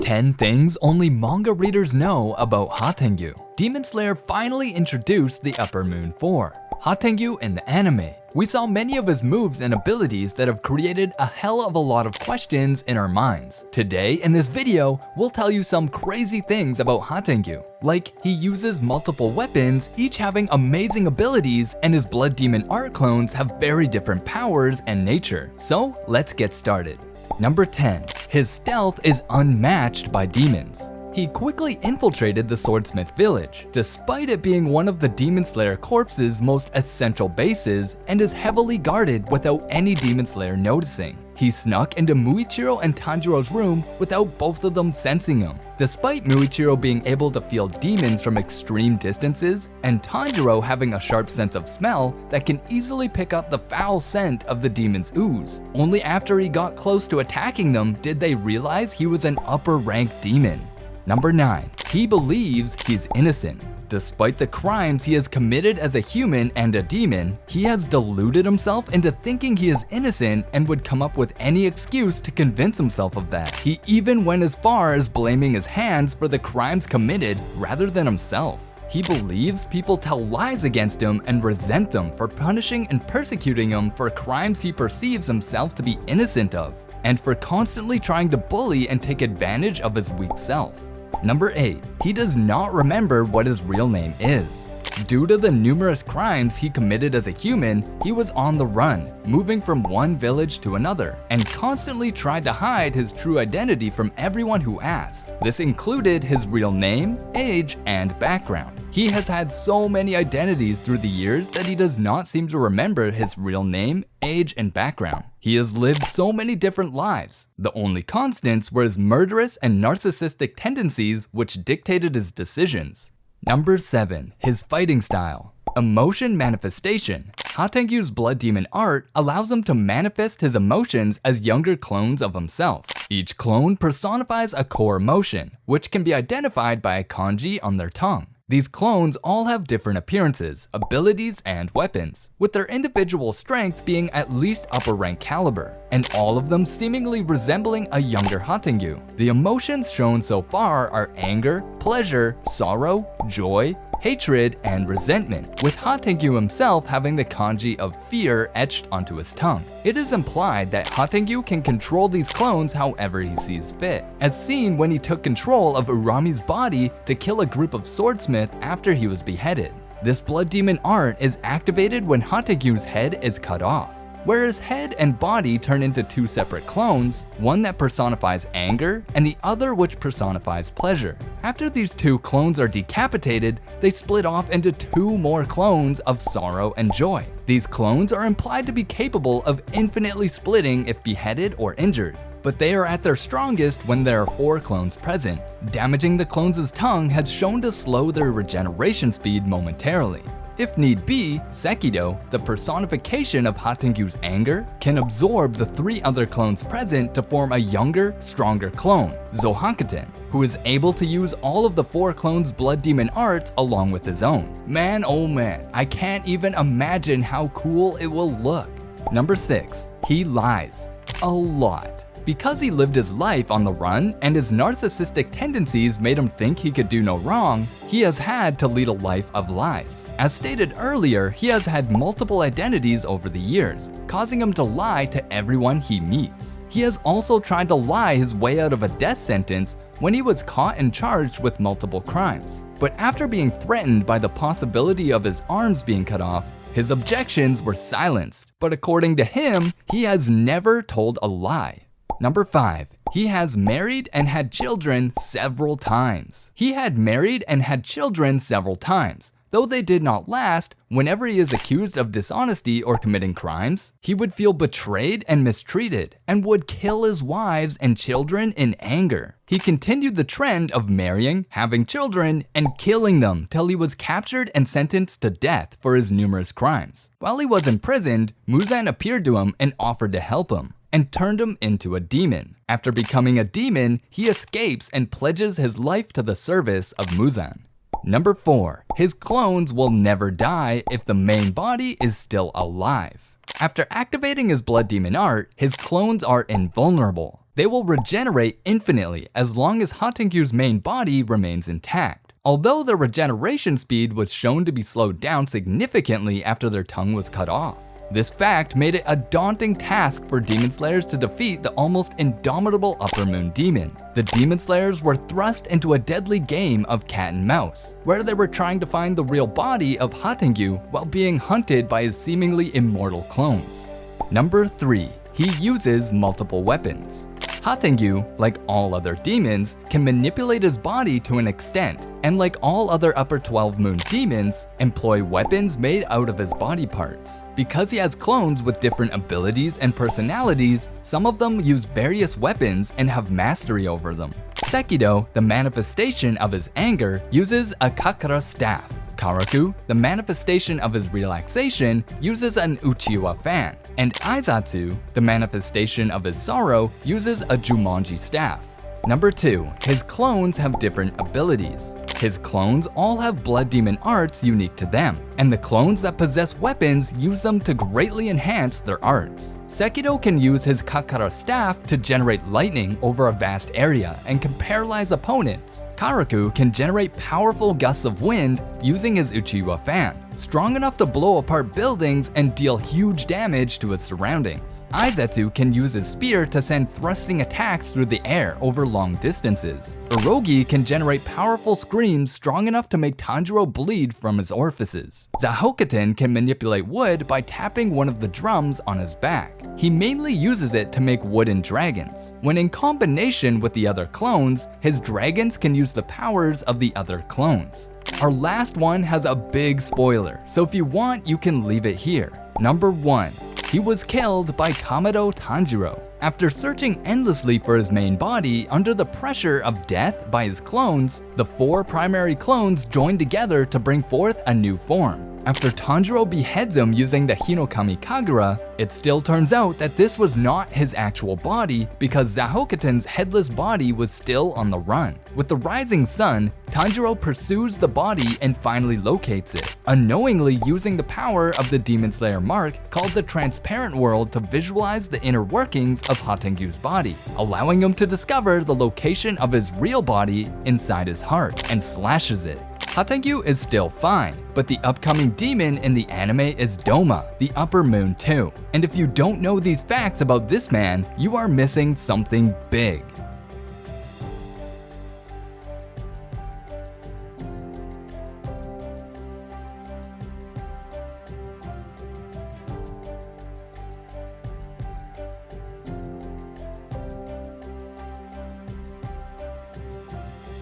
10 things only manga readers know about Hantengu. Demon Slayer finally introduced the Upper Moon 4. Hantengu in the anime. We saw many of his moves and abilities that have created a hell of a lot of questions in our minds. Today, in this video, we'll tell you some crazy things about Hantengu. Like, he uses multiple weapons, each having amazing abilities, and his Blood Demon art clones have very different powers and nature. So, let's get started. Number 10. His stealth is unmatched by demons. He quickly infiltrated the Swordsmith village, despite it being one of the Demon Slayer Corpse's most essential bases, and is heavily guarded without any Demon Slayer noticing. He snuck into Muichiro and Tanjiro's room without both of them sensing him. Despite Muichiro being able to feel demons from extreme distances, and Tanjiro having a sharp sense of smell that can easily pick up the foul scent of the demon's ooze. Only after he got close to attacking them did they realize he was an upper rank demon. Number 9. He believes he's innocent. Despite the crimes he has committed as a human and a demon, he has deluded himself into thinking he is innocent and would come up with any excuse to convince himself of that. He even went as far as blaming his hands for the crimes committed rather than himself. He believes people tell lies against him and resent them for punishing and persecuting him for crimes he perceives himself to be innocent of, and for constantly trying to bully and take advantage of his weak self. Number 8. He does not remember what his real name is. Due to the numerous crimes he committed as a human, he was on the run, moving from one village to another, and constantly tried to hide his true identity from everyone who asked. This included his real name, age, and background. He has had so many identities through the years that he does not seem to remember his real name, age, and background. He has lived so many different lives. The only constants were his murderous and narcissistic tendencies which dictated his decisions. Number 7. His fighting style. Emotion manifestation. Hantengu's Blood Demon art allows him to manifest his emotions as younger clones of himself. Each clone personifies a core emotion, which can be identified by a kanji on their tongue. These clones all have different appearances, abilities, and weapons, with their individual strength being at least upper rank caliber, and all of them seemingly resembling a younger Hantengu. The emotions shown so far are anger, pleasure, sorrow, joy, hatred, and resentment, with Hantengu himself having the kanji of fear etched onto his tongue. It is implied that Hantengu can control these clones however he sees fit, as seen when he took control of Urami's body to kill a group of swordsmiths after he was beheaded. This Blood Demon art is activated when Hantengu's head is cut off, where his head and body turn into two separate clones, one that personifies anger and the other which personifies pleasure. After these two clones are decapitated, they split off into two more clones of sorrow and joy. These clones are implied to be capable of infinitely splitting if beheaded or injured, but they are at their strongest when there are 4 clones present. Damaging the clones' tongue has shown to slow their regeneration speed momentarily. If need be, 𝐥𝐤𝐤𝐬𝐷, the personification of Hantengu's anger, can absorb the 3 other clones present to form a younger, stronger clone, 𝐥𝐤𝐤𝐽𝐻, who is able to use all of the 4 clones' Blood Demon arts along with his own. Man, oh man, I can't even imagine how cool it will look. Number 6. He lies. A lot. Because he lived his life on the run and his narcissistic tendencies made him think he could do no wrong, he has had to lead a life of lies. As stated earlier, he has had multiple identities over the years, causing him to lie to everyone he meets. He has also tried to lie his way out of a death sentence when he was caught and charged with multiple crimes. But after being threatened by the possibility of his arms being cut off, his objections were silenced. But according to him, he has never told a lie. Number 5. He has married and had children several times. He had married and had children several times. Though they did not last, whenever he is accused of dishonesty or committing crimes, he would feel betrayed and mistreated, and would kill his wives and children in anger. He continued the trend of marrying, having children, and killing them till he was captured and sentenced to death for his numerous crimes. While he was imprisoned, Muzan appeared to him and offered to help him, and turned him into a demon. After becoming a demon, he escapes and pledges his life to the service of Muzan. Number 4. His clones will never die if the main body is still alive. After activating his Blood Demon art, his clones are invulnerable. They will regenerate infinitely as long as Hantengu's main body remains intact. Although their regeneration speed was shown to be slowed down significantly after their tongue was cut off. This fact made it a daunting task for Demon Slayers to defeat the almost indomitable Upper Moon Demon. The Demon Slayers were thrust into a deadly game of cat and mouse, where they were trying to find the real body of Hantengu while being hunted by his seemingly immortal clones. Number 3. He uses multiple weapons. Hantengu, like all other demons, can manipulate his body to an extent, and like all other Upper 12 Moon demons, employ weapons made out of his body parts. Because he has clones with different abilities and personalities, some of them use various weapons and have mastery over them. 𝐥𝐤𝐤𝐬𝐷, the manifestation of his anger, uses a 𝗕𝗲𝗄𝗃 staff. 𝗕𝗲𝗄, the manifestation of his relaxation, uses an 𝐜𝐨𝐤𝐤𝐴 fan. And 𝐼𝐸𝐵𝐵, the manifestation of his sorrow, uses a 𝐥𝐢𝐤𝐤𝐬𝐷 staff. Number 2. His clones have different abilities. His clones all have blood demon arts unique to them, and the clones that possess weapons use them to greatly enhance their arts. 𝗥𝐤𝐤𝐬𝐷 can use his 𝗕𝗲𝗄𝗃 staff to generate lightning over a vast area and can paralyze opponents. 𝗕𝗲𝗄 can generate powerful gusts of wind using his 𝐜𝐤𝐤𝐤𝐴 fan, strong enough to blow apart buildings and deal huge damage to its surroundings. 𝐼𝐸𝐵𝐵 can use his spear to send thrusting attacks through the air over long distances. 𝗕𝗏𝐺𝐸 can generate powerful screams strong enough to make Tanjiro bleed from his orifices. 𝐥𝐤𝐤𝐷 can manipulate wood by tapping one of the drums on his back. He mainly uses it to make wooden dragons. When in combination with the other clones, his dragons can use the powers of the other clones. Our last one has a big spoiler, so if you want, you can leave it here. Number 1. He was killed by Kamado Tanjiro. After searching endlessly for his main body under the pressure of death by his clones, the 4 primary clones joined together to bring forth a new form. After Tanjiro beheads him using the Hinokami Kagura, it still turns out that this was not his actual body because 𝗤𝗏𝗄𝐻's headless body was still on the run. With the rising sun, Tanjiro pursues the body and finally locates it, unknowingly using the power of the Demon Slayer mark called the Transparent World to visualize the inner workings of Hantengu's body, allowing him to discover the location of his real body inside his heart, and slashes it. Hantengu is still fine, but the upcoming demon in the anime is 𝗕𝗲, the Upper Moon 2. And if you don't know these facts about this man, you are missing something big.